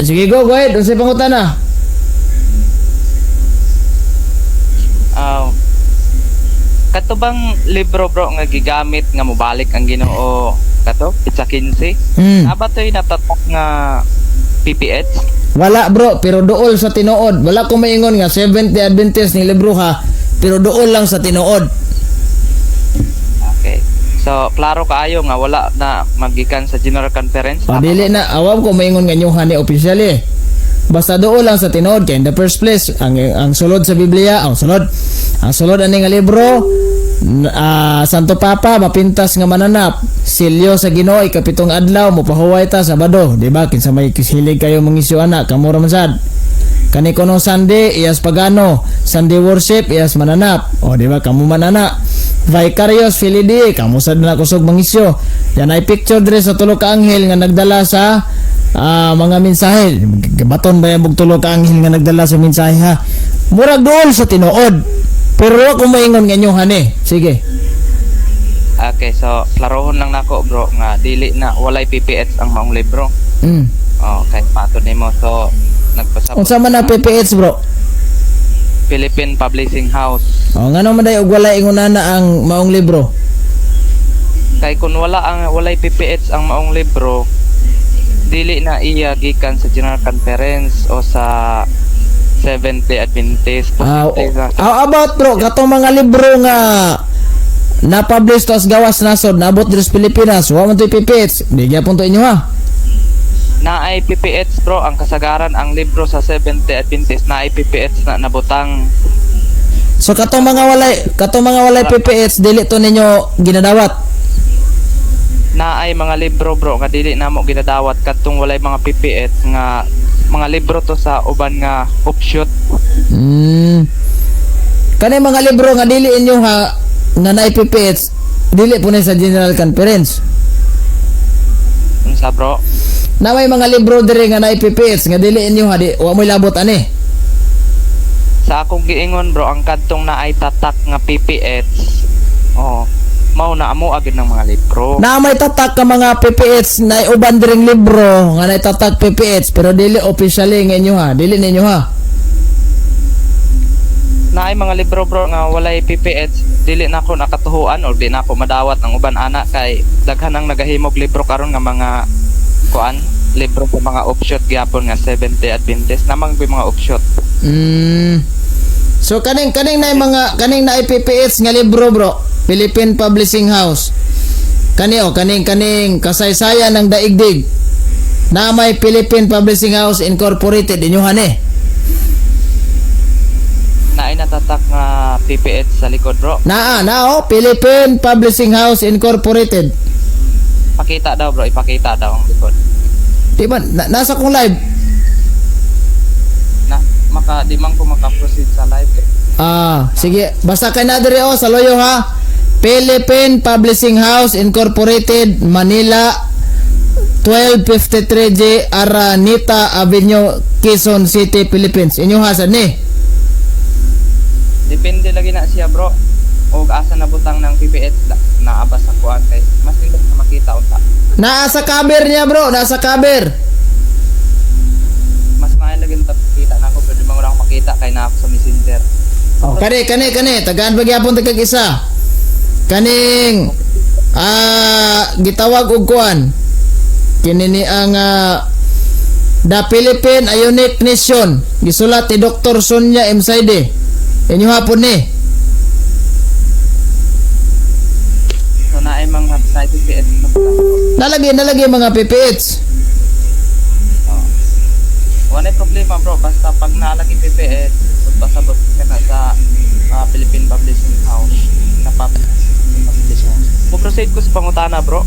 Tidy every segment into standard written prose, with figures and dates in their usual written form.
Sige, go ahead. Unsay pangutana? Kato bang libro bro nga gigamit nga mobalik ang Ginoo kato Pitsa 15? Aba to'y natatak nga PPH? Wala bro, pero dool sa tinuod. Wala ko maingon nga Seventh-day Adventist ni libro ha, pero dool lang sa tinuod. Okay. So, klaro kaayo nga wala na magikan sa General Conference? Dili na, awam ko maingon nga nyuhan ni officially. Basta doon lang sa tinuod kay in the first place ang sulod sa Biblia, ang sulod ani nga libro, Santo Papa mapintas nga mananap, silyo sa Ginoo ikapitong adlaw mopahuway ta Sabado, di ba? Kinsa may kisilig kayo mangisyo ana, kamura man sad. Kani kuno Sunday iyas pagano, Sunday worship iyas mananap. O di ba kamo manana. Vicarious Filii, kamo sad na kusog mangisyo. Yan ay picture dire sa tulo ka anghel nga nagdala sa mga mensahe. Baton ba yung tulo ka anghel nga nagdala sa mensahe ha? Murag doon sa tinuod. Pero ako maingon nga nyo hani. Sige. Okay, so klarohon lang nako bro nga dili na walay PPH ang maong libro. Okay, patod nimo. So nagpasabot. Unsa man ang PPH bro? Philippine Publishing House. Ngano man day og walay ingonana ang maong libro? Kay kun walay PPH ang maong libro, dili na iya gikan sa General Conference o sa Seventh-day Adventist. About bro, katong mga libro nga na-publish to as gawas nasod, naabot dito sa Pilipinas, wa man to PPH. Di gyapon to inyo ha. Na ay PPH bro, ang kasagaran ang libro sa Seventh-day Adventist na ay PPH na nabutang. So katong mga walay PPH dili to ninyo ginadawat. Na ay mga libro bro nga dili namo ginadawat katong walay mga PPH nga mga libro to sa uban nga offshoot. Kani mga libro nga dili inyo ha nga na PPH dili po na sa General Conference. Unsa bro? Na may mga libro dire nga na PPH nga dili inyo ha di wa mo labot ani. Sa akong giingon bro, ang kadtong na ay tatak nga PPH. Mao na amo agad ng mga libro. Na may tatak ka mga PPH na uban diring libro nga na tatak PPH pero dili officially nga inyo ha, dili ninyo ha. Na ay mga libro bro nga walay PPH, dili na ako nakatuhuan or di na ako madawat ng uban ana kay daghan ang nagahimog libro karon nga mga libro sa mga offshoot gyapon nga Seventh-day Adventist namang mga offshoot. So kaning na PPH nga libro bro, Philippine Publishing House. Kaning kasaysayan ng daigdig. Na may Philippine Publishing House Incorporated inyo hani. Na ay natatak nga PPH sa likod bro. Philippine Publishing House Incorporated. Pakita daw bro, ipakita daw ang likod. Diba, nasa kong live. Di man ko maka-proceed sa live eh. Sige, basta kay na dire sa loyo ha. Philippine Publishing House Incorporated, Manila, 1253J Araneta Avenue, Quezon City, Philippines. Inyo ha sad ni. Depende lagi na siya bro. O asa na butang ng PPH na abas sa kuan kay mas nindot na makita unta. Nasa cover niya bro, nasa cover. Mas maayo lagi ta kita na ako pero di man ko makita kay na ako sa Messenger. Kani tagaan pagyapon tagkag isa. Kaning gitawag og kuan. Kini ni ang The Philippine Ionic Nation. Gisulat ni Dr. Sonia M. Saide. Inyo hapon ni. So na ay mga PPH Nalagay mga PPH. Wala problema bro, basta pag nalagay PPH, pasabot ka na sa Philippine Publishing House na publishing house. Proceed ko sa pangutana bro.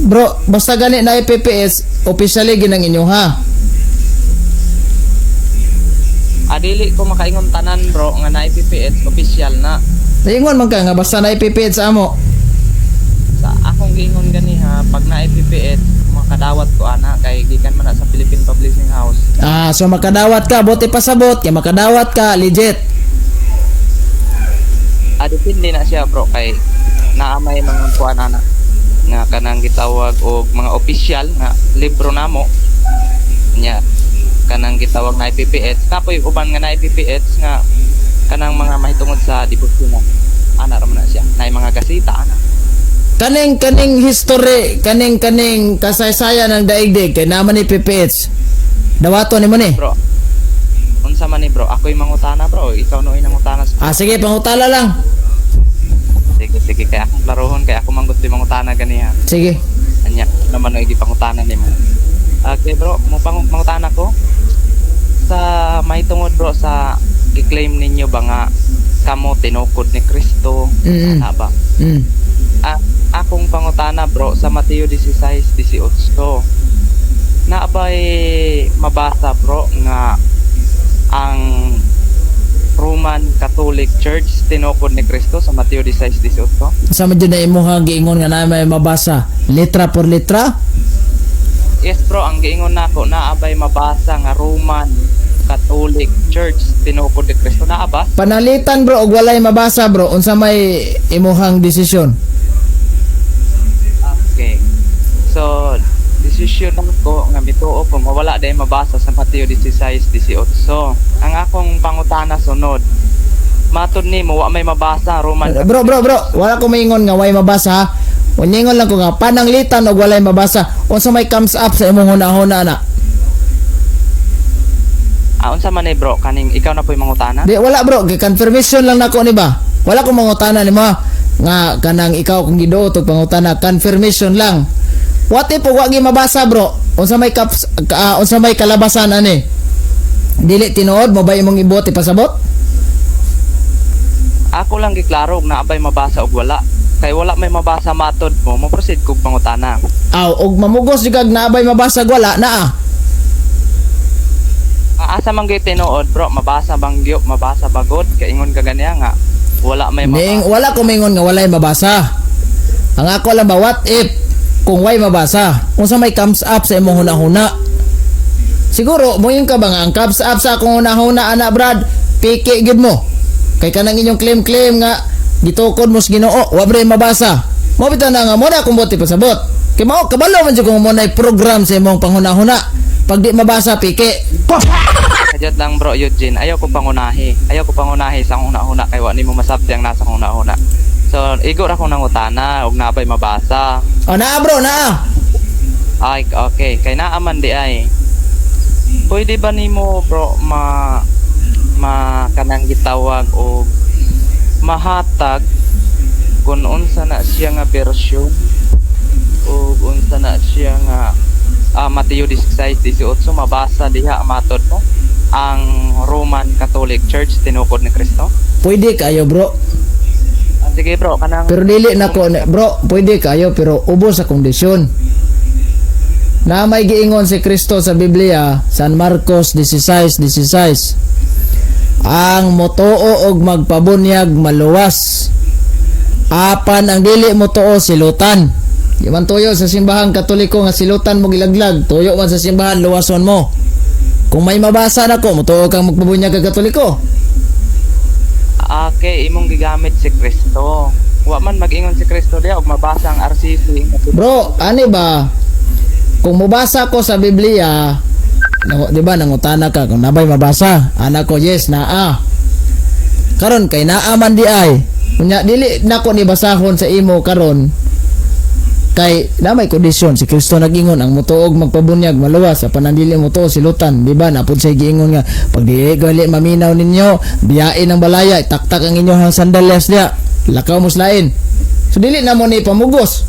Bro, basta gani na PPH, officially ginang inyo ha. Dili ko makaingon tanan bro nga na PPH official na. Naingon man ka nga basta na PPH sa amo. Sa akong gingon gani ha, pag na PPH makadawat ko ana kay gikan man na sa Philippine Publishing House. So makadawat ka, buti pasabot kay makadawat ka legit. Depende na siya bro kay naamay mga kuan ana. nga kanang gitawag og mga opisyal nga libro namo nya kanang gitawag na IPPH kapoy uban nga na IPPH nga kanang mga mahitungod sa debosyonan ana ra man na siya na mga gasita ana Kaning history, kaning kasaysayan ng daigdig kay naman ni PPH. Dawato ni mo ni. bro unsa man ni bro ako'y mangutana bro ikaw noy nangutana Sige, pangutala lang. sige kay akong klarohon kay ako manggut di mangutana ganiha Sige. anya naman oy gipangutana nimo okay bro mo mangutana ko sa mahitungod bro sa gi-claim ninyo ba nga kamo tinukod ni Kristo Mm. ana ba Mm. akong pangutana bro sa Mateo 16:18 na ba'y mabasa bro nga ang Roman Catholic Church tinukod ni Kristo sa Mateo 16:18? Sa medyo na imuha giingon nga na may mabasa letra por letra. Yes bro, ang giingon nako na ba'y mabasa nga Roman Catholic Church tinukod ni Kristo na ba? Panalitan bro og walay mabasa bro unsa may imuhang desisyon. Okay. So, desisyon ko nga mituo kung wala day mabasa sa Mateo 16:18. Ang akong pangutana sunod. Matud nimo wa may mabasa Roman Bro, wala ko maingon nga way mabasa ha. Uningon lang ko nga pananglitan og walay mabasa unsa may comes up sa imong hunahuna na. unsa man ni bro kaning ikaw na po'y mangutana? Di wala bro, confirmation lang nako ni ba. Wala ko mangutana ni mo nga kanang ikaw kung giduo og pangutana confirmation lang. What if wa gi mabasa bro? Unsa may unsa may kalabasan ani? Dili tinuod mo ba imong ibot ipasabot? Ako lang giklaro og naabay mabasa og wala. Kay wala may mabasa matod mo proceed kog pangutana. Aw, og mamugos jud kag naabay mabasa og wala naa. Asa man gyud tinuod bro, mabasa bangyo, mabasa bagod kay ingon ka ganiya nga wala may mabasa. Wala ko maingon nga walay mabasa. Ang ako lang ba what if kung way mabasa? Unsa may comes up sa imong hunahuna? Siguro moyong ka ba nga ang comes up sa akong hunahuna ana Brad? Piki gid mo. Kay kanang inyong claim nga gitukod mo sa Ginoo, wa bray mabasa. Mo bitaw na nga mo na kung buti pasabot. Kay mao kabalo man jud kung mo nay program sa imong panghunahuna. Pag di mabasa piki. Kadyat lang bro Eugene, ayaw ko pangunahi sa una-una kay wa nimo masabti ang nasa una-una. So igor ako nang utana og nabay mabasa. O naa bro, naa. Ay okay, kay naaman di ay. Pwede ba nimo bro kanang gitawag og mahatag kung unsa na siya nga bersyon o unsa na siya nga Mateo 16:18 mabasa diha matod mo ang Roman Catholic Church tinukod ni Kristo? Pwede kayo bro. Sige bro, kanang Pero dili nako bro, pwede kayo pero ubos sa kondisyon. Na may giingon si Kristo sa Biblia, San Marcos 16:16. Ang motuo og magpabunyag maluwas. Apan ang dili motuo silutan. Di man tuyo sa simbahang Katoliko nga silutan mo gilaglag, tuyo man sa simbahan luwason mo. Kung may mabasa nako, motuo kang magpabunyag kag Katoliko. okay, imong gigamit si Kristo. Wa man mag-ingon si Kristo diha og mabasa ang RCC. Bro, ani ba? Kung mabasa ko sa Biblia, di ba nangutana ka kung nabay mabasa? Anak ko yes naa. Karon kay naa man di ay. Kunya dili nako ni basahon sa imo karon. Kay na may kondisyon si Kristo nagingon ang motuog magpabunyag maluwas sa panandili mo to silutan, di ba? Napud siya giingon nga pag di gali maminaw ninyo, biyain ang balaya, taktak ang inyong sandalyas diya. Lakaw mo slain. So dili na mo ni pamugos.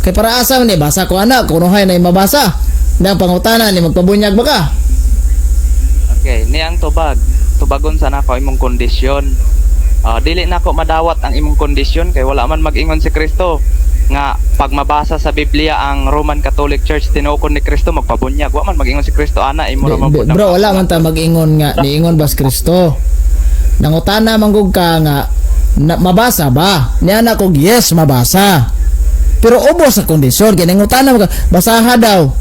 Kay para asa man ni basa ko anak, kunuhay na mabasa. Nang pangutana ni magpabunyag ba ka? Okay, ni ang tubagon sana ko imong kondisyon. Dili na ko madawat ang imong kondisyon kay wala man mag-ingon si Kristo nga pag mabasa sa Biblia ang Roman Catholic Church tinukod ni Kristo magpabunyag. Wa man mag-ingon si Kristo ana imo ra Bro, wala man ta mag-ingon nga niingon bas Kristo. Nangutana manggug ka nga mabasa ba? Niya na ko yes mabasa. Pero ubos sa kondisyon kay nangutana mo ka basaha daw.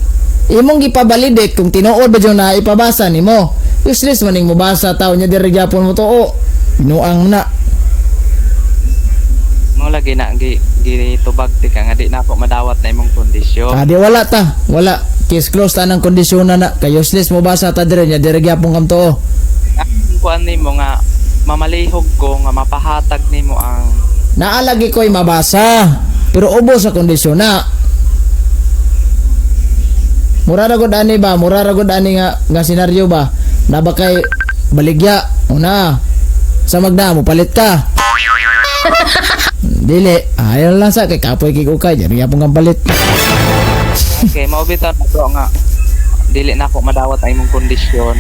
Imong gipabalidate kung tinuod ba jud na ipabasa nimo. Useless man ning mobasa taw nya diri gyapon mo tuo. Binuang na. Mo Mo lagi na gitubag ti ka nga di na ako madawat na imong kondisyon. Di wala ta. Wala. Case closed ta ng kondisyon na kay useless mo basa ta dire nya dire gyapon kam tuo. Ang kuan nimo nga mamalihog ko nga mapahatag nimo ang Naalagi ko'y mabasa. Pero ubos sa kondisyon na. Mura ra gud ani ba? Mura ra gud ani nga senaryo ba? Na ba kay baligya una. Sa magda mo palit ka. Dili, ayaw lang sa kay kapoy kay ukay, jari yapon kang palit. okay, maubitan na bro nga dili na ako madawat ang imong kondisyon.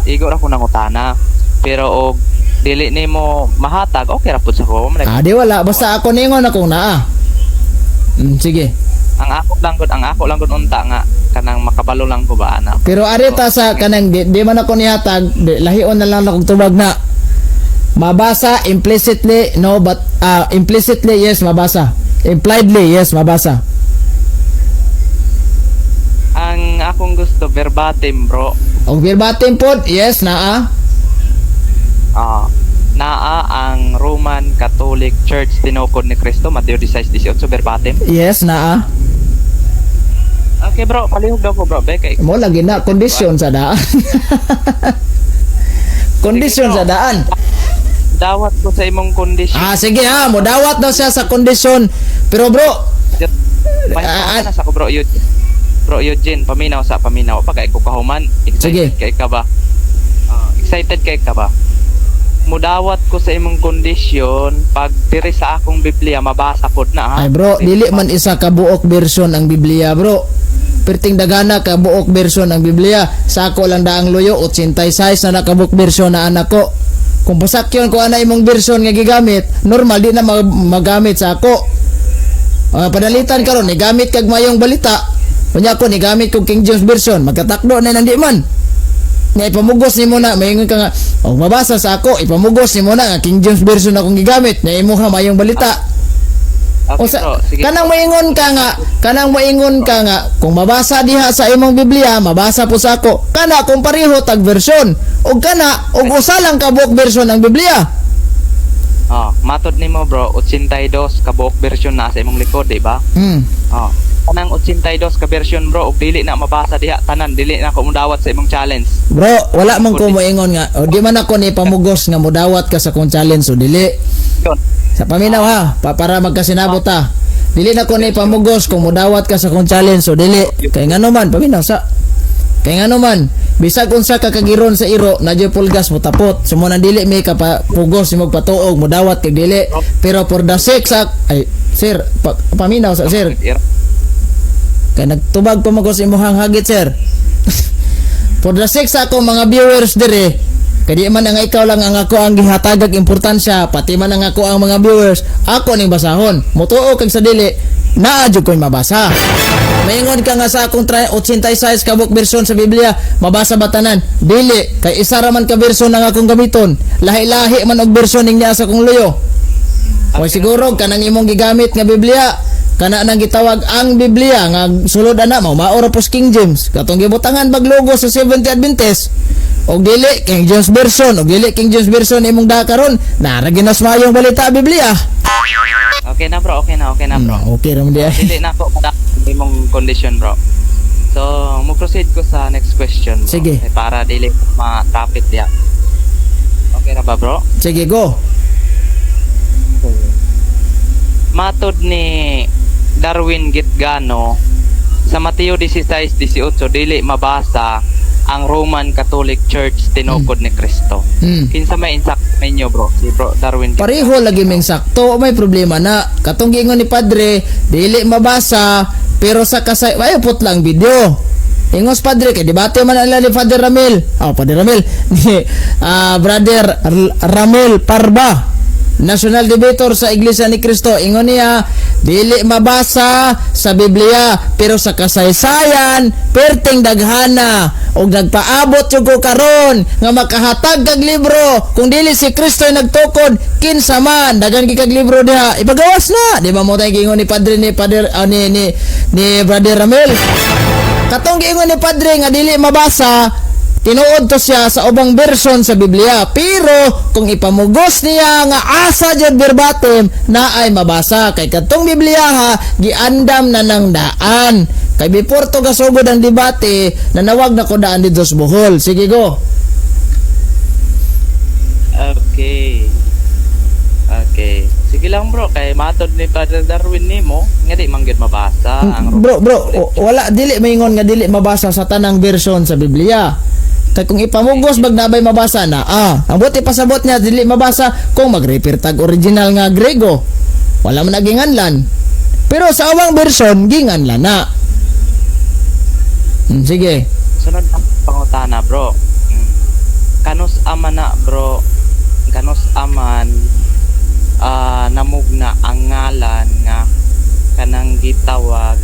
Igor ako nang utana. Pero og dili nimo mahatag, okay ra pud sa ko. Di wala basta ako ningon akong naa. Sige. Ang ako lang gud unta nga kanang makabalo lang ko ba ana. Pero arita sa kanang di man ako nihatag, lahion na lang akong tubag na. Mabasa implicitly no but implicitly yes mabasa. Impliedly yes mabasa. Ang akong gusto verbatim bro. Og verbatim pod yes naa. Naa ang Roman Catholic Church tinukod ni Cristo Mateo 16:18 verbatim. Yes naa. Okay bro, palihog daw ko bro. Kay Mo lagi na kondisyon sa daan. Kondisyon sa daan. Dawat ko sa imong kondisyon. Sige ha, mo dawat daw siya sa kondisyon. Pero bro, Pahinga na sa ko bro Eugene. Bro Eugene, paminaw pa kay ko kahuman. Sige. Excited kay ka ba? Excited kay ka ba? Mudawat ko sa imong kondisyon pag diri sa akong Biblia mabasa pod na ha. ay bro, dili man isa ka buok version ang Biblia bro. Perting dagana ka buok version ang Biblia. Sa ako lang daang luyo 86 na nakabuok version na anak ko. Kung pasakyon ko ana imong version nga gigamit, normal di na magamit sa ako. Padalitan karon ni gamit kag mayong balita. Kunya ko ni gamit kog King James version, magkatakdo na nandi man. Nga ipamugos ni mo na, mayingon ka nga, mabasa sa ako, ipamugos ni mo na nga King James version akong gigamit, na imo ha mayong balita. Okay, bro, sige. Kanang maingon ka nga, kung mabasa diha sa imong Biblia, mabasa po sa ako. Kana kung pareho tag version, og kana og usa lang ka buok version ng Biblia. Matod nimo bro, 82 ka buok version na sa imong likod, di ba? Kanang 82 ka version bro, og dili na mabasa diha tanan, dili na ako mudawat sa imong challenge. Bro, wala man ko moingon nga, o di man ako ni pamugos nga mudawat ka sa kong challenge, o dili. Yun. Sa paminaw ha, para magkasinabot ha. Dili na ko ni pamugos kung mudawat ka sa kong challenge, o dili. Kay nga naman, paminaw sa. Kay nga naman, bisag unsa ka kagiron sa iro, na dyo pulgas mo tapot. Sumo nang dili may kapugos ni magpatuog, mudawat kay dili. Pero for the sake sa, ay, sir, paminaw sa sir. Kay nagtubag pa magos imuhang hagit sir. For the sake sa ako mga viewers dire, kay di man nga ikaw lang ang ako ang gihatagag importansya, pati man ang ako ang mga viewers, ako ning basahon. Mutuo kag sa dili, naa jud ko'y mabasa. Maingon ka nga sa akong 86 ka book version sa Biblia, mabasa ba tanan? Dili, kay isa ra man ka version ang akong gamiton. Lahi-lahi man og version ning niya sa akong luyo. O siguro kanang imong gigamit nga Biblia, kana nang gitawag ang Biblia nga sulod ana mao maora pos King James katong gibutangan bag logo sa Seventh Adventist og dili King James version og dili King James version imong da karon nara ginas mayong balita Biblia. Okay na bro. Okay ra man di. Dili na ako madawat imong condition bro. So mo proceed ko sa next question bro. Sige. Para dili ma-traffic diya. Okay ra ba bro? Sige go. Matod ni Darwin Gitgano sa Mateo 16:18 dili mabasa ang Roman Catholic Church tinukod ni Cristo. Kinsa may insak ninyo bro? Si bro Darwin Gitgano. Pareho lagi ming sakto, may problema na. Katong giingon ni Padre, dili mabasa pero sa kasay ay put lang video. Ingos Padre kay debate man ala ni Father Ramil. Father Ramil ni Brother Ramil Parba. National debater sa Iglesia ni Cristo, ingon niya dili mabasa sa Biblia pero sa kasaysayan perting daghana og nagpaabot jud ko karon nga makahatag kag libro kung dili si Kristo nagtukod kinsa man daghan kag libro diha ipagawas na di ba mo tay gingon ni Padre ni Brother Ramel katong giingon ni Padre nga dili mabasa tinuod to siya sa ubang version sa Biblia, pero kung ipamugos niya nga asa jud verbatim na ay mabasa kay kadtong Biblia ha giandam na ng daan. Kay before to gasugod ang debate, nanawag na ko daan dito sa Bohol. Sige go. Okay. Okay. Sige lang bro, kay matod ni Brother Darwin nimo, nga di man gyud mabasa ang Bro, wala dili maingon nga dili mabasa sa tanang version sa Biblia. Kay kung ipamugos bag nabay mabasa na, ang buti pasabot niya dili mabasa kung mag-refer tag original nga Grego. Wala man naginganlan. Pero sa awang version ginganlan na. Sige. Sunod na pangutana bro. Kanus aman na bro. Kanus aman namugna ang ngalan nga kanang gitawag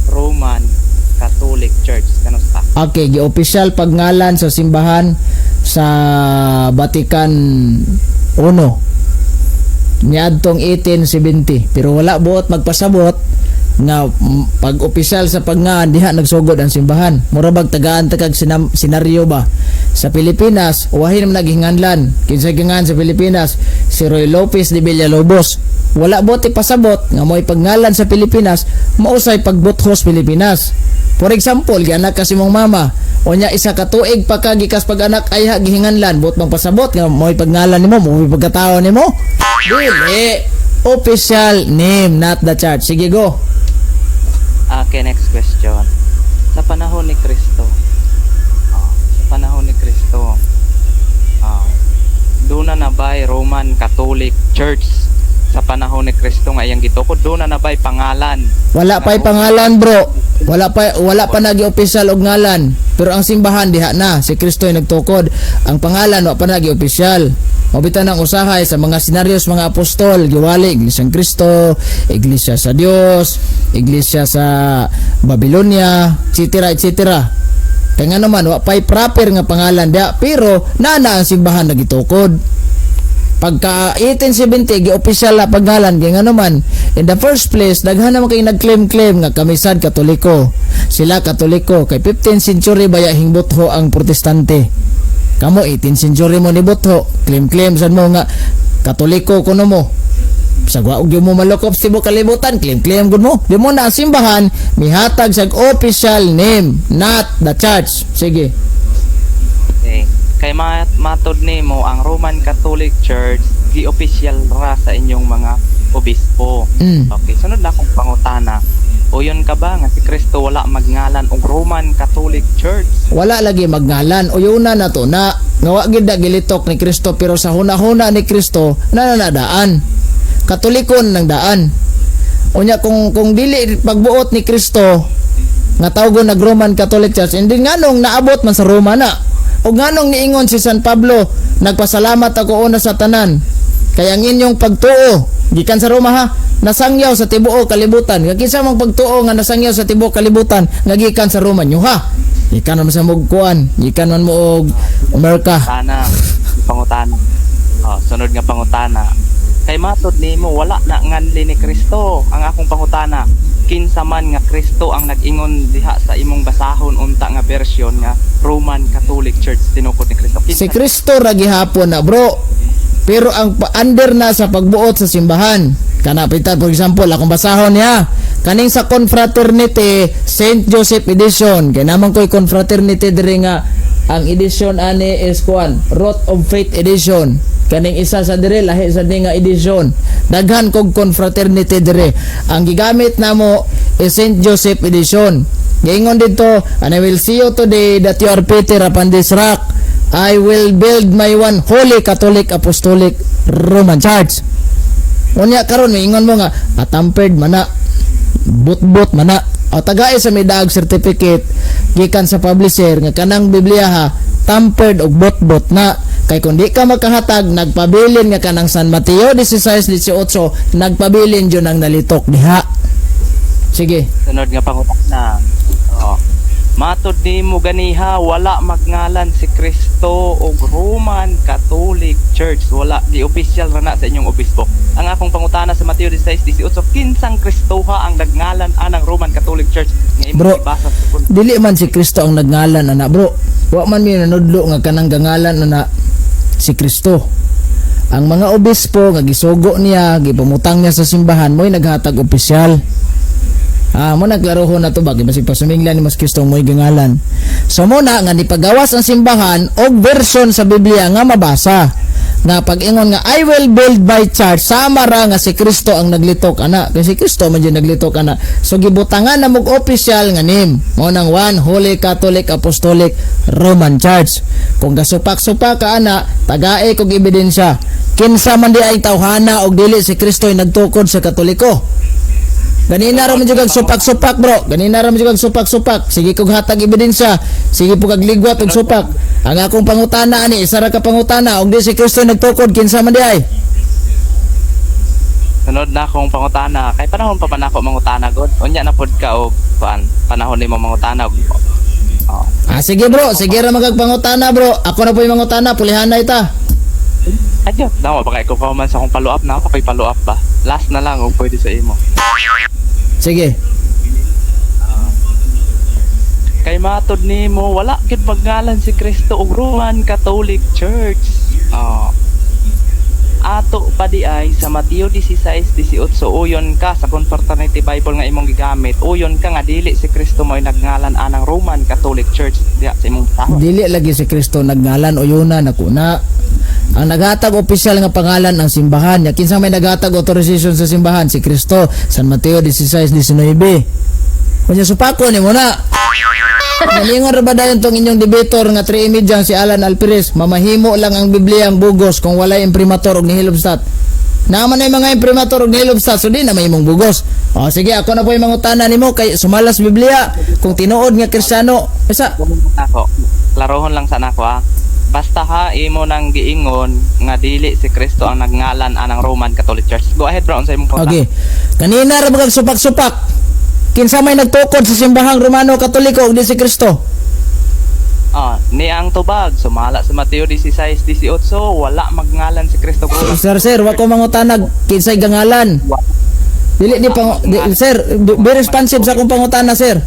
Roman Catholic Church. Kanus ta? Okay, gi-official pagngalan sa simbahan sa Vatican I niadtong 1870, pero wala buot magpasabot nga pag-opisyal sa pagngan diha nagsugod ang simbahan. Mura bag tagaan ta kag senaryo ba sa Pilipinas, wahin man naghinganlan kinsa gingan sa Pilipinas si Roy Lopez de Villalobos. Wala buot ipasabot nga mo'y pagngalan sa Pilipinas mausay pagbuthos Pilipinas. For example, gianak ka si mong mama, o nya isa ka tuig pa ka gikas pag-anak ay gihinganlan, buot mang pasabot nga mo'y pagngalan nimo, mo'y pagkatao nimo. Dili, official name, not the church. Sige go. Okay, next question. Sa panahon ni Kristo, doon na nabay Roman Catholic Church sa panahon ni Kristo nga iyang gitukod, doon na nabay pangalan. Wala pa'y pangalan bro. Wala pa nagi-opisyal og ngalan. Pero ang simbahan diha na, si Kristo ay nagtukod. Ang pangalan wa pa nagi-opisyal. Mabitan ang usahay sa mga senaryos mga apostol, giwali Iglesia ng Kristo, Iglesia sa Dios, Iglesia sa Babylonia, etc. etc. Kaya nga naman, wa pa'y proper nga pangalan diha, pero nana ang simbahan nagitukod. Pagka 1870 gi-opisyal na pangalan kay nga naman in the first place daghan naman kay nag-claim nga kami sad Katoliko. Sila Katoliko kay 15th century baya hingbutho ang Protestante. Kamo 18th century mo ni butho, claim sad mo nga Katoliko kuno mo. Sagwa og mo malokop sa tibuok kalibutan, claim gud mo. Di mo na ang simbahan mihatag sa official name, not the church. Sige. Okay. Kay matod nimo ang Roman Catholic Church gi-official ra sa inyong mga obispo. Okay, sunod na akong pangutana. Uyon ka ba nga si Kristo wala magngalan og Roman Catholic Church? Wala lagi magngalan. Uyuna na to na nga gid na gilitok ni Kristo, pero sa hunahuna ni Kristo nananadaan. Katolikon ng daan. Unya kung dili pagbuot ni Kristo nga tawgon nag Roman Catholic Church, hindi nganong naabot man sa Roma na. O nganong niingon si San Pablo, nagpasalamat ako una sa tanan. Kaya ang inyong pagtuo, gikan sa Roma ha, nasangyaw sa tibuok kalibutan. Nga kinsa mang pagtuo nga nasangyaw sa tibuok kalibutan, nga gikan sa Roma nyo ha. Gikan man sa mugkuan, gikan man mo og Amerika. Pangutana. Sunod nga pangutana. Kay matod nimo wala na nganli ni Kristo. Ang akong pangutana, kinsa man nga Kristo ang nag-ingon diha sa imong basahon unta nga version nga Roman Catholic Church tinukod ni Kristo? Si Kristo ra gihapon na bro. Pero ang under na sa pagbuot sa simbahan. Kana pita for example akong basahon niya. Kaning sa Confraternity Saint Joseph edition. Kay naman ko'y Confraternity diri nga ang edition ani is kuan Root of Faith edition. Kaning isa sa dire lahi sa nga edition. Daghan kog Confraternity dire. Ang gigamit namo is Saint Joseph edition. Giingon dito, and I will see you today that you are Peter upon this rock. I will build my one holy Catholic Apostolic Roman Church. Unya karon miingon mo nga atampered mana, but mana. O tagay sa may daag certificate gikan sa publisher nga kanang Biblia ha tampered og bot na. Kay kung di ka makahatag, nagpabilin nga kanang San Mateo 16:18, nagpabilin yun ang nalitok diha. Sige. Sunod nga pangutana. Matod nimo ganiha wala magngalan si Kristo og Roman Catholic Church. Wala di official ra na sa inyong obispo. Ang akong pangutana sa Mateo 16:18, kinsang Kristoha ang nagngalan anang Roman Catholic Church nga imong ibasa sa dili man si Kristo ang nagngalan ana bro. Wa man mi nanudlo nga kanang gangalan ana si Kristo. Ang mga obispo nga gisugo niya, gipamutang niya sa simbahan mo'y naghatag opisyal. Mo naglarohon na to ba basig pasuminglan ni mas Kristo mo'y gangalan. So muna nga nipagawas ang simbahan og version sa Biblia nga mabasa. Nga pag-ingon nga I will build by church, sama ra nga si Kristo ang naglitok ana, kasi si Kristo man jud naglitok ana. So gibutangan na mog opisyal nga name mo nang one Holy Catholic Apostolic Roman Church. Kung gasupak-supak ka ana, tagae kog ebidensya kinsa man di ay tawhana og dili si Kristo ay nagtukod sa Katoliko. Ganina ra man jud kag supak-supak bro, ganina ra man jud kag supak-supak. Sige kog hatag ebidensya, sige po kag ligwat og supak. Ang akong pangutana ani, isa ra ka pangutana og di si Kristo nagtukod kinsa man di ay? Sunod na akong pangutana, kay panahon pa man ako mangutana god. Unya na pod ka og kuan, panahon nimo mangutana og Sige bro, sige ra magagpangutana bro. Ako na po yung mangutana, pulihan na ita. Adyo, nawa baka ikaw pa man sa akong follow up na ako kay follow up ba. Last na lang og pwede sa imo. Sige. Kay matod nimo wala gid magngalan si Kristo og Roman Catholic Church. Ato pa di ay sa Mateo 16:18 uyon ka sa Confraternity Bible nga imong gigamit. Uyon ka nga dili si Kristo mo'y nagngalan anang Roman Catholic Church diha sa imong tawo. Dili lagi si Kristo nagngalan o yuna nakuna. Ang naghatag opisyal nga pangalan ng simbahan nya kinsa may naghatag authorization sa simbahan si Kristo. San Mateo 16:19. Kunya supako ni mo na. Nalingon ra ba dayon tong inyong debator nga 3 imidjang si Alan Alperes, mamahimo lang ang Biblia ang bugos kung wala imprimatur og nihilobstat. Naman ay mga imprimatur og nihilobstat so di na mahimong bugos. Sige ako na po yung mangutana nimo kay sumalas Biblia kung tinuod nga Kristiyano. Isa Ako, klarohon lang sana ako Basta ha imo nang giingon nga dili si Kristo ang nagngalan anang Roman Catholic Church. Go ahead bro, unsay imong punta? Okay. Kanina ra magag supak-supak. Kinsa may nagtukod sa simbahang Romano Katoliko ug di si Kristo? Ni ang tubag sumala sa Mateo 16:18 wala magngalan si Kristo bro. Sir, wa ko mangutanag kinsay gangalan. Dili di pang sir, be responsive sa akong pangutana sir.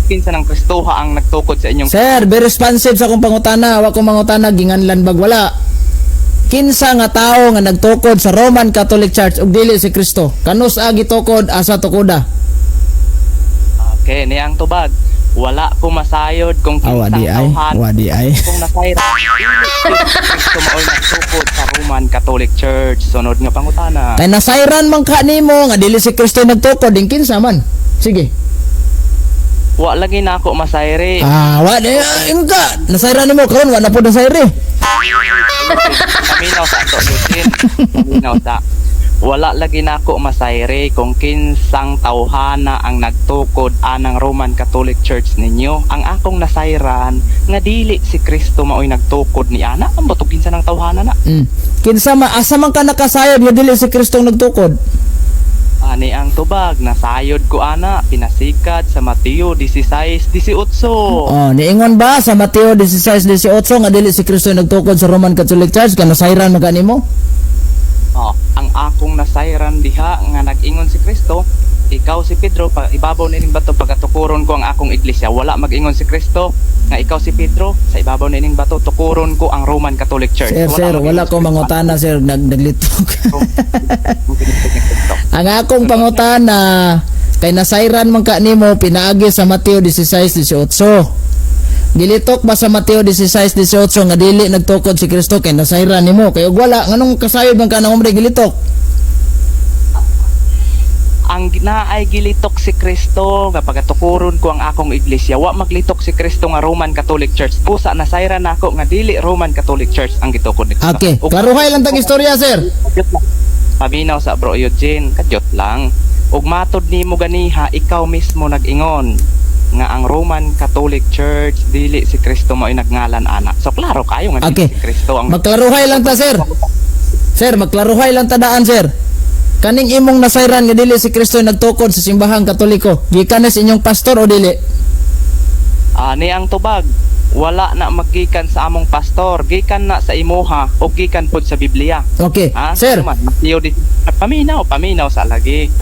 Kinsa ng Kristoha ang nagtukod sa inyong Sir, be responsive sa akong pangutana, wa ko mangutana ginganlan bag wala. Kinsa nga tao nga nagtukod sa Roman Catholic Church ug dili si Kristo? Kanus agi tukod asa tukoda? Okay, ni ang tubag wala ko masayod kung kinsang tawhan wadi ay. kung nasayra dili Kristo maoy nagtukod sa Roman Catholic Church. Sunod nga pangutana. Kay nasayran man ka nimo nga dili si Kristo nagtukod din kinsa man. Sige. Wa lagi na ako masayre. Wadi ka. Nasayran nimo karon wa na pud nasayre. Paminaw sa ato Lucin. Paminaw sa wala lagi na ako masayre kung kinsang tawhana ang nagtukod anang Roman Catholic Church ninyo. Ang akong nasayran nga dili si Kristo maoy nagtukod ni ana. Ang bato kinsa nang tawhana na? Kinsa asa man ka nakasayod nga dili si Kristo nagtukod? Ani ang tubag nasayod ko ana pinasikad sa Mateo 16:18. Niingon ba sa Mateo 16:18 nga dili si Kristo nagtukod sa Roman Catholic Church kana sayran man kanimo? Ang akong nasayran diha nga nag-ingon si Kristo, ikaw si Pedro pa ibabaw nining bato pagatukuron ko ang akong iglesia. Wala mag-ingon si Kristo nga ikaw si Pedro sa ibabaw nining bato tukuron ko ang Roman Catholic Church. Sir, wala ko mangutana sir, naglitok. Ang akong pangutana kay nasayran man ka nimo pinaagi sa Mateo 16:18. Gilitok ba sa Mateo 16:18 nga dili nagtukod si Kristo kay nasayran nimo kay ug wala nganong kasayod man ka nang hombre gilitok? Ang naay gilitok si Kristo nga pagatukuron ko ang akong iglesia. Wa maglitok si Kristo nga Roman Catholic Church. Busa nasayran nako nga dili Roman Catholic Church ang gitukod ni Kristo. Okay, klaruhay lang tag istorya sir. Paminaw sa bro Eugene, kadyot lang. Ug matod nimo ganiha ikaw mismo nag-ingon nga ang Roman Catholic Church dili si Kristo mo'y nagngalan ana. So klaro kayo nga Okay. si Kristo ang Magklaruhay lang ta sir. Sir, magklaruhay lang ta daan sir. Kaning imong nasayran nga dili si Kristo nagtukod sa simbahang Katoliko, gikan na sa inyong pastor o dili? ni ang tubag wala na magikan sa among pastor, gikan na sa imuha o gikan pod sa Biblia. Okay. Sir, Paminaw sa lagi.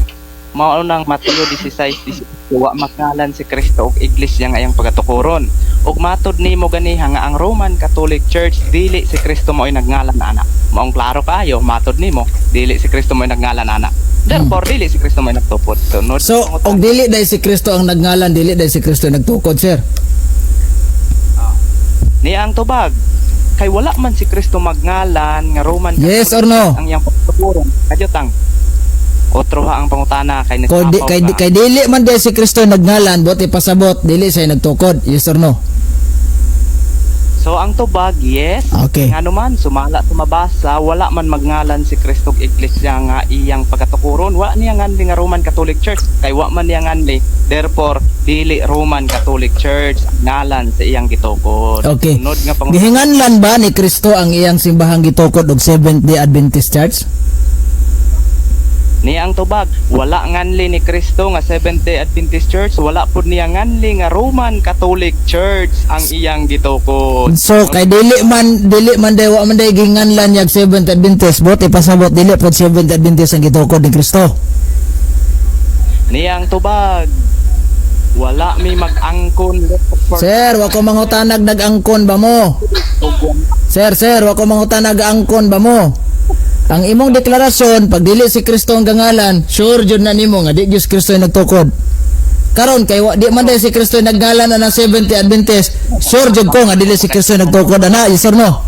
mao nang Mateo 16:18 wa magngalan si Kristo og iglesia nga iyang pagatukuron. Ug matud nimo ganiha nga ang Roman Catholic Church dili si Kristo mo'y nagngalan ana. Maong klaro kayo, matud nimo dili si Kristo mo'y nagngalan ana. Therefore dili si Kristo mo'y nagtupod. Sunod. So, og dili dahil si Kristo ang nagngalan, dili dahil si Kristo nagtukod, sir. Niya ang tubag kay wala man si Kristo magngalan nga Roman Yes or Catholic no? ang iyang pagtukuron. Kadyotang otro ha ang pangutana kay Kay dili man dahil si Kristo nagngalan, buti pasabot, dili siya nagtukod. Yes or no? So ang tubag, yes. Okay. Nga naman, sumala tumabasa, wala man magngalan si Kristo og iglesia nga iyang pagatukuron. Wala niya nganli nga Roman Catholic Church. Kay wa man niya nganli. Therefore, dili Roman Catholic Church ang ngalan sa iyang gitukod. Okay. Sunod nga Gihinganlan ba ni Kristo ang iyang simbahang gitukod og Seventh-day Adventist Church? Niya ang tubag, wala nganli ni Kristo nga Seventh-day Adventist Church, wala pud niya nganli nga Roman Catholic Church ang iyang gitukod. So kay dili man day wa man day ginganlan yag Seventh Adventist, buti pasabot dili pud Seventh Adventist ang gitukod ni Kristo. Niya ang tubag, wala mi mag-angkon. Sir, wa ko mangutanag nag-angkon ba mo? Sir, wa ko mangutanag angkon ba mo? Ang imong deklarasyon, pag dili si Kristo ang gangalan, sure jud na nimo nga di Diyos Kristo ang nagtukod. Karon kay di man dahil si Kristo ang naggalan na ng Seventh-day Adventist, sure jud ko nga dili si Kristo ang nagtukod ana, yes or no?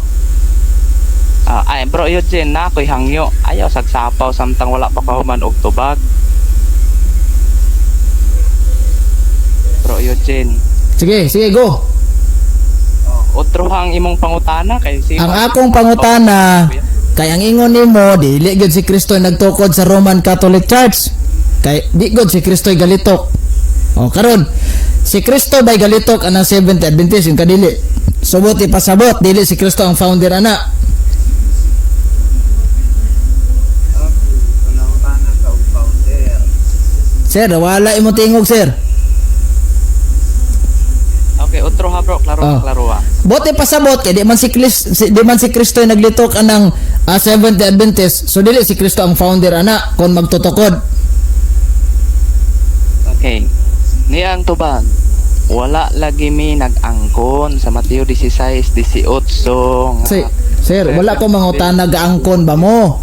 Ay bro Eugene, na ako'y hangyo. Ayaw sagsapaw samtang wala pa kahuman og tubag. Bro Eugene, Sige, go. otro hang imong pangutana kay si Ang akong pangutana, kay ang ingon nimo dili gyud si Kristo ang nagtukod sa Roman Catholic Church. Kay di gyud si Kristo galitok. O karon, si Kristo bay galitok anang Seventh-day Adventist yung kadili. Subot ipasabot dili si Kristo ang founder ana. Sir, wala imo tingog, sir. Okay, otro ha bro, klaro ha. Bote pasabot kay di man si Kristo yung naglitok anang Seventh-day Adventist. So dili si Kristo ang founder ana kon magtutukod. Okay. Niya ang tubag, wala lagi mi nag-angkon sa Mateo 16:18 nga. Sir, wala ko mangutana gaangkon ba mo?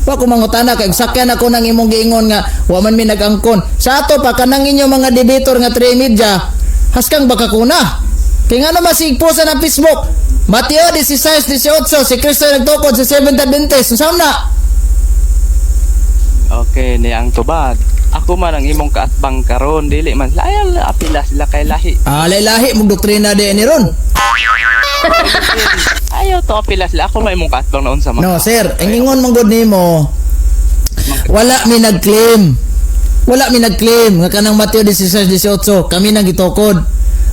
Wa ko mangutana kay sakyan ako nang imong giingon nga wa man mi nag-angkon. Sa ato pa kanang inyo mga debator nga 3 media, haskang baka kuna. Kaya nga naman si post na Facebook, Mateo 16:18, si Kristo nagtukod sa Seventh Adventist. Saan na? Okay, niya ang tubag. Ako man ang imong kaatbang karon, dili man layal apila sila kay lahi. Lahi mong doktrina di ni ron. Ayaw to apila sila. Ako man imong kaatbang noon sa mga. No, sir, ang ingon mong god nimo, wala mi nag-claim nga kanang Mateo 16:18 kami nang gitukod.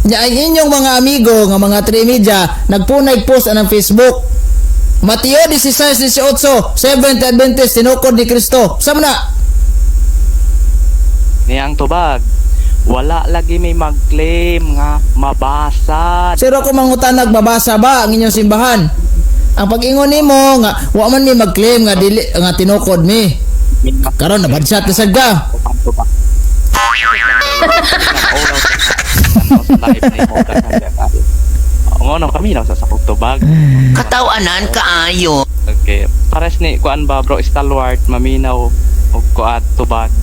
Nya ang inyong mga amigo nga mga 3 media nagpunay post anang Facebook. Mateo 16:18, Seventh Adventist tinukod ni Kristo. Saan na? Niyang tubag, wala lagi may mag-claim nga mabasa. Sir, ako mangutanag babasa ba ang inyong simbahan? Ang pag-ingon nimo nga wa man mi mag-claim nga dili nga tinukod mi. Karon nabadshot na sad ka. Ngono kami na sa sakop tubag. Katawanan kaayo. Okay. Pares ni kuan ba bro stalwart maminaw og kuat tubag.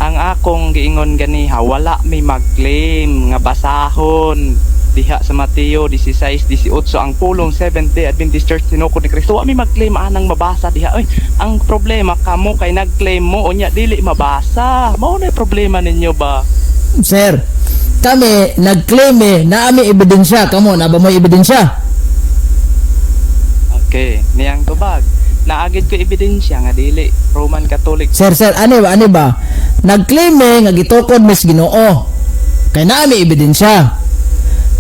Ang akong giingon ganiha wala may mag-claim nga basahon diha sa Mateo 16:18 ang pulong Seventh-day Adventist Church tinukod ni Kristo. Wa may mag-claim anang mabasa diha. Oy, ang problema kamo kay nag-claim mo unya dili mabasa. Mao na problema ninyo ba? Sir, kami nag-claim na ami ebidensya. Kamo na ba mo ebidensya? Okay, niyang tubag. Naagid ko ebidensya nga dili Roman Catholic. Sir, ani ba? Nag-claim nga gitukod mis Ginoo. Kay naa mi ebidensya.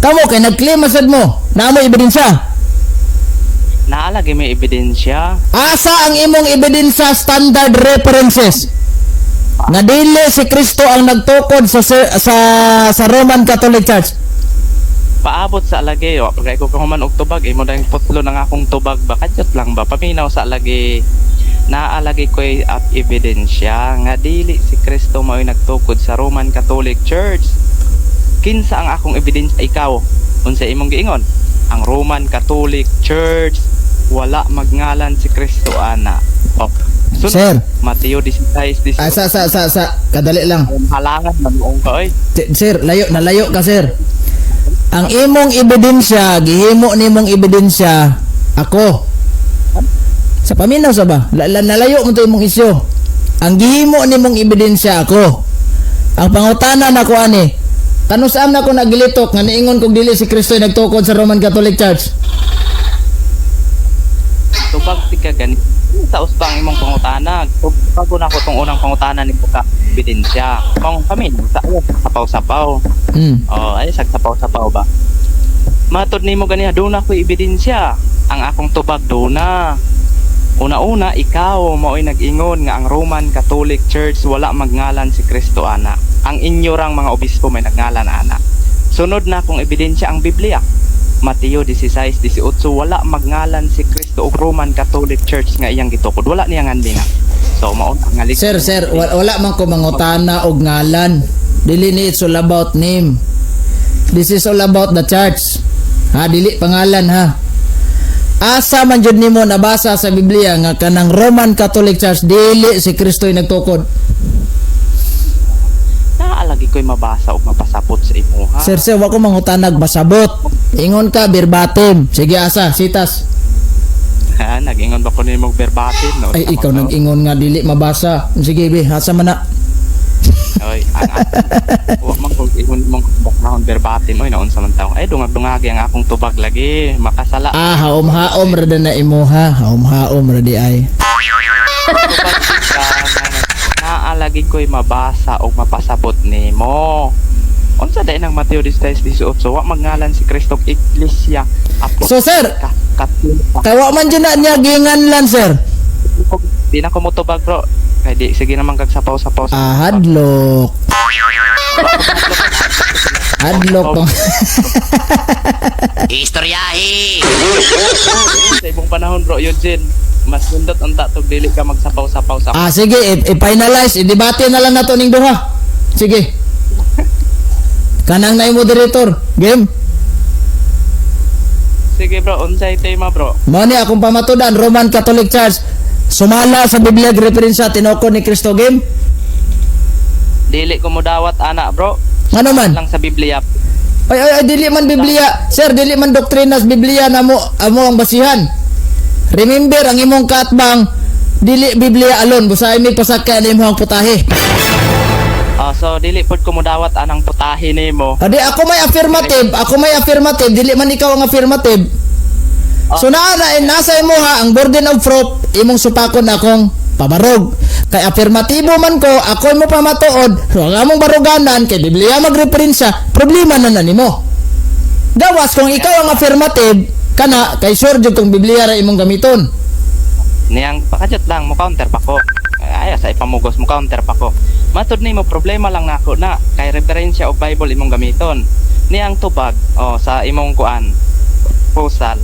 Kamo kay nag-claim sad mo, naa mo ebidensya. Naalagi may ebidensya. Asa ang imong ebidensya standard references? Nga dili si Kristo ang nagtukod sa Roman Catholic Church. Paabot sa alagi, kay ko kahuman og tubag, imo dang putlo ng akong tubag ba kadyot lang ba paminaw sa alagi. Naalagi ko'y at ebidensya nga dili si Kristo mao'y nagtukod sa Roman Catholic Church. Kinsa ang akong ebidensya ikaw? Unsa imong giingon? Ang Roman Catholic Church wala magngalan si Kristo ana. Oh. Sunod, Sir. Mateo 16:18. Sa kadali lang. Halangan manuong ka oy. Sir, nalayo ka sir. Ang imong ebidensya, gihimo nimong ebidensya ako. Sa paminaw sa ba? Nalayo mo to imong isyu. Ang gihimo nimong ebidensya ako. Ang pangutana nako ani, kanusaan na ko naglitok nga niingon kog dili si Kristo nagtukod sa Roman Catholic Church. Tubag ti ka ganito. Sa usbang imong pangutana. Bago na ko tong unang pangutana ni Buka ebidensya. Kung kami sa sapaw-sapaw. Oh, ay sapaw-sapaw ba? Matod nimo ganiha do na ko ebidensya. Ang akong tubag do na. Una-una, ikaw mao'y nag-ingon nga ang Roman Catholic Church wala magngalan si Kristo ana. Ang inyo rang mga obispo may nagngalan ana. Sunod na kung ebidensya ang Biblia. Mateo 16:18 wala magngalan si Kristo og Roman Catholic Church nga iyang gitukod. Wala niya ngandi nga. So mao nga Sir, wala man ko mangutana og ngalan. Dili ni it's all about name. This is all about the church. Ha, dili pangalan ha. Asa man jud nimo nabasa sa Biblia nga kanang Roman Catholic Church dili si Kristo'y nagtukod. Naalagi ko'y mabasa o mapasapot sa imo ha. Sir, wa ko mangutanag basabot. Ingon ka verbatim. Sige asa, sitas. Ha, nag-ingon ba ko nimo verbatim no? Ay ikaw nag-ingon nga dili mabasa. Sige be, asa man na. Oy, wa man ko ingon mong background verbatim oy naon sa man tawo. Ay dungag-dungagi ang akong tubag lagi, makasala. Haom-haom ra na imo ha. Haom-haom ra di ay. Naalagi ko'y mabasa o mapasabot nimo. Unsa day nang Mateo 16:18 wa magngalan si Kristo og Iglesia So sir, kawa man dyan na niya ginganlan sir. Di na ko motubag bro. Kay di sige naman kag sapaw-sapaw. Hadlok. Hadlok tong. Istoryahe! Sa ibong panahon bro Eugene, mas nindot unta tog dili ka magsapaw-sapaw sa. Sige, i-finalize, i-debate na lang nato ning duha. Sige. Kanang na moderator. Game. Sige bro, unsay tema bro? Mao ni akong pamatudan Roman Catholic Church sumala sa Biblia referensya tinoko ni Kristo game. Dili ko mo dawat ana bro. Ano man? Lang sa Biblia. Ay, dili man Biblia. Sir, dili man doktrinas Biblia na mo ang basihan. Remember ang imong katbang dili Biblia alone busahay mi pasakay ni imong putahe. So dili pod ko mo dawat anang putahe nimo. Adi ako may affirmative, dili man ikaw ang affirmative. So nasa imo ha ang burden of proof imong supakon akong pabarog. Kay afirmatibo man ko, ako mo pamatuod, wala mong baruganan kay Biblia magreferensya, problema na nimo. Gawas kung ikaw ang affirmative kana kay sure jud kung Biblia ra imong gamiton. Niyang pakajot lang mo counter pa ko. Ay sa ipamugos mo counter pa ko. Matud nimo problema lang nako na kay referensya og Bible imong gamiton. Niyang tubag sa imong kuan postal.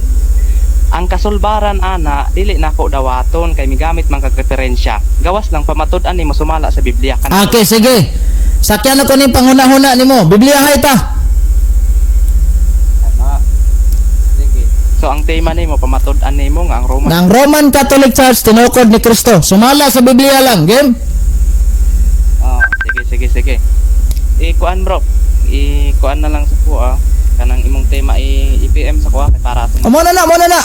Ang kasulbaran ana dili nako dawaton kay migamit man kag referensya. Gawas lang pamatud-an nimo sumala sa Biblia kan. Okay, sige. Sakyan ako ning panghuna-huna nimo. Biblia hay ta. Sige. So ang tema nimo pamatud-an nimo nga ang Roman Nang Roman Catholic Church tinukod ni Kristo. Sumala sa Biblia lang, game. Sige. Kuan bro. Kuan na lang sa kuha. Kanang imong tema i-PM sa kuha kay para sa Mo na.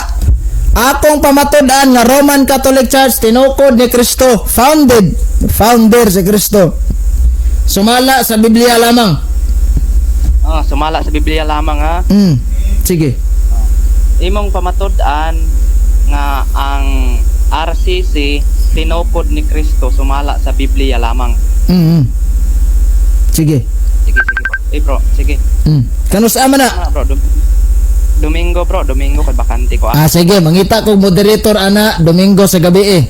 Akong pamatud-an nga Roman Catholic Church tinukod ni Kristo, founder si Kristo. Sumala sa Biblia lamang. Sumala sa Biblia lamang ha. Sige. Imong pamatud-an nga ang RCC tinukod ni Kristo sumala sa Biblia lamang. Sige. Sige bro. Sige. Kanus man na? Bro, Domingo kay bakante ko. Sige, mangita kog moderator ana Domingo sa gabi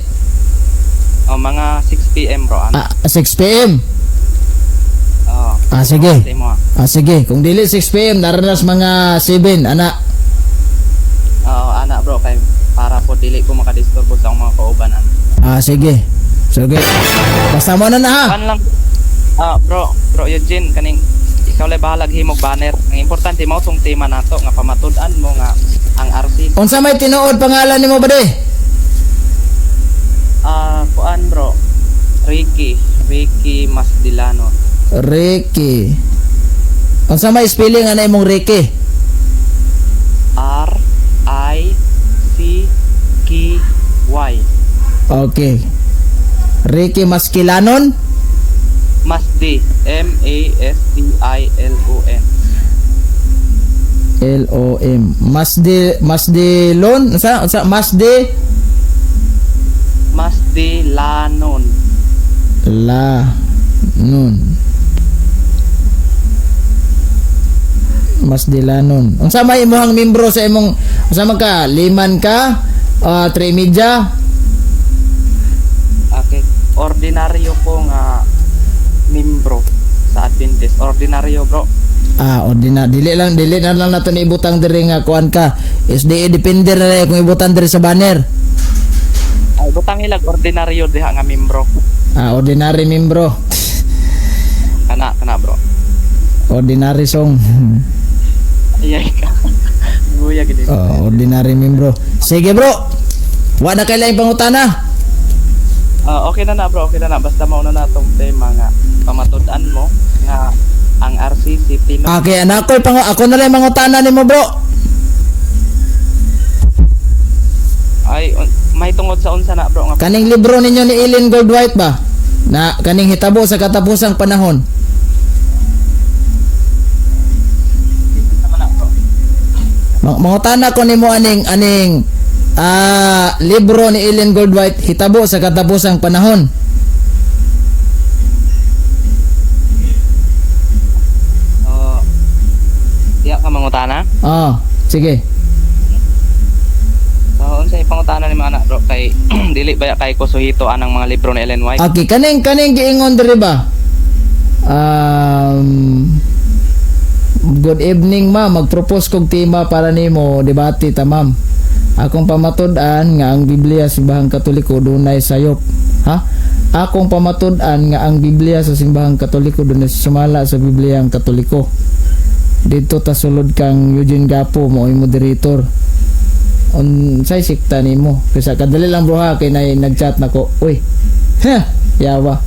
Mga 6 PM bro. 6 PM. Sige. Sige, kung dili 6 PM naranas mga 7 ana. Ana bro kay para po dili ko makadisturbo sa mga kauban ana. Sige. Sige. Basta mo na ha. Kan lang bro Eugene kaning ikaw lay bahalag himog banner. Ang importante mao tong tema nato nga pamatud-an mo nga ang RC. Unsa may tinuod pangalan nimo ba de? Kuan bro. Ricky Masdilano. Ricky. Unsa may spelling ana imong Ricky? RICKY. Okay. Ricky Maskilanon. Masdi MASDILON. LOM. Masdilon. Unsa Masdilanon. Masdilanon. Unsa may imong membro sa imong unsa man ka? Liman ka? Trimedya? Okay. Ordinaryo ko nga membro sa Adventist. Ordinaryo bro. Dili na lang nato ni ibutang diri nga kuan ka. SDA depender na kung ibutan diri sa banner. Ay butang ilag ordinaryo diha nga membro. Ordinary membro. Kana bro. Ordinary song. Ayay ka. Guya gid. Ordinary membro. Sige bro. Wa na kailangan pangutana. Okay na bro, okay na. Basta mauna na tong tema nga pamatud-an mo nga ang RC City no. Okay, ako na lang mangutana nimo bro. Ay may tungod sa unsa na bro nga Kaning libro ninyo ni Ellen Goldwhite ba? Na kaning hitabo sa katapusang panahon. sama na bro. Mangutana ko nimo aning libro ni Ellen Goldwhite hitabo sa katapusang panahon. Diya ka mangutana? Sige. So unsa ipangutana ni mga anak bro kay dili ba kay kusuhito anang mga libro ni Ellen White? Okay, kaning giingon diri ba? Good evening ma'am, mag-propose kog tema para nimo debate ta ma'am. Akong pamatud-an nga ang Biblia sa simbahang Katoliko dunay sayop. Akong pamatud-an nga ang Biblia sa simbahang Katoliko dunay sumala sa Biblia ang Katoliko. Dito ta sulod kang Eugene Gapo mo imo moderator. Unsay sikta nimo? Kaysa kadali lang bro ha kay nag-chat nako. Uy. Yawa.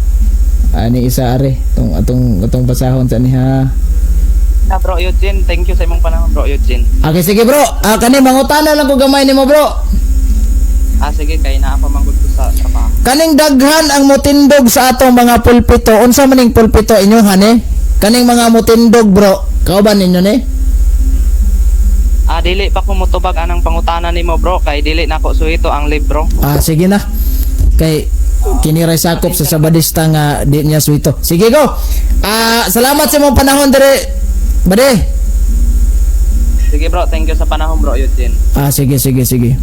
Ani isa are atong basahon sa niha. Na bro Eugene, thank you sa imong panahon bro Eugene. Okay sige bro. Kani mangutana lang ko gamay nimo bro. Sige kay naa pa manggod ko sa trabaho. Kaning daghan ang motindog sa atong mga pulpito. Unsa maning pulpito inyo hane? Kaning mga motindog bro. Kauban ninyo ni? Dili pa ko motubag anang pangutana nimo bro kay dili nako suhito ang libro. Sige na. Kay kiniray sakop sa Sabadista nga di niya suito. Sige go. Salamat sa imong panahon dire. Bade. Sige bro, thank you sa panahon bro Eugene. Sige.